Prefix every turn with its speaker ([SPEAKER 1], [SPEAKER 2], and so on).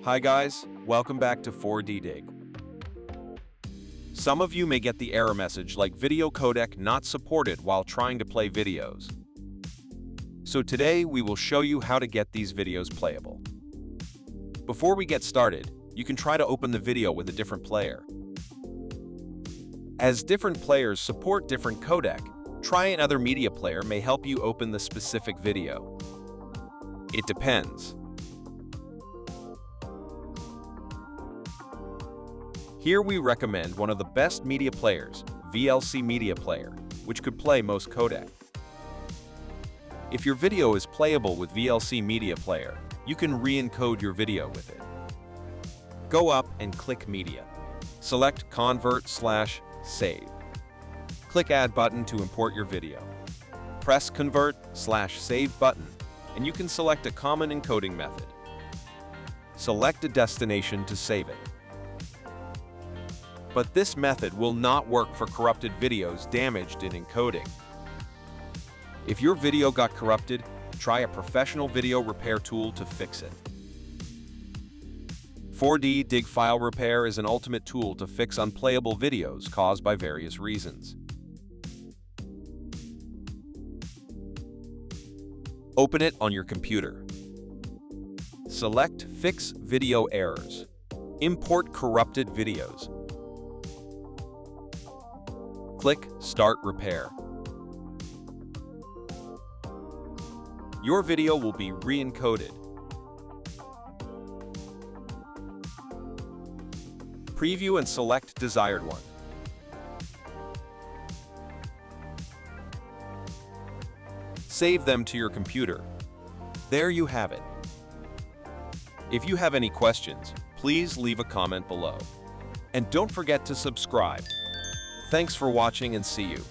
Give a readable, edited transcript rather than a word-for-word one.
[SPEAKER 1] Hi guys, welcome back to 4D Dig. Some of you may get the error message like video codec not supported while trying to play videos. So today we will show you how to get these videos playable. Before we get started, you can try to open the video with a different player. As different players support different codec, try another media player may help you open the specific video. It depends. Here we recommend one of the best media players, VLC Media Player, which could play most codec. If your video is playable with VLC Media Player, you can re-encode your video with it. Go up and click Media. Select Convert/Save. Click Add button to import your video. Press Convert/Save button, and you can select a common encoding method. Select a destination to save it. But this method will not work for corrupted videos damaged in encoding. If your video got corrupted, try a professional video repair tool to fix it. 4D Dig File Repair is an ultimate tool to fix unplayable videos caused by various reasons. Open it on your computer. Select Fix Video Errors. Import corrupted videos. Click Start Repair. Your video will be re-encoded. Preview and select desired one. Save them to your computer. There you have it. If you have any questions, please leave a comment below. And don't forget to subscribe. Thanks for watching and see you.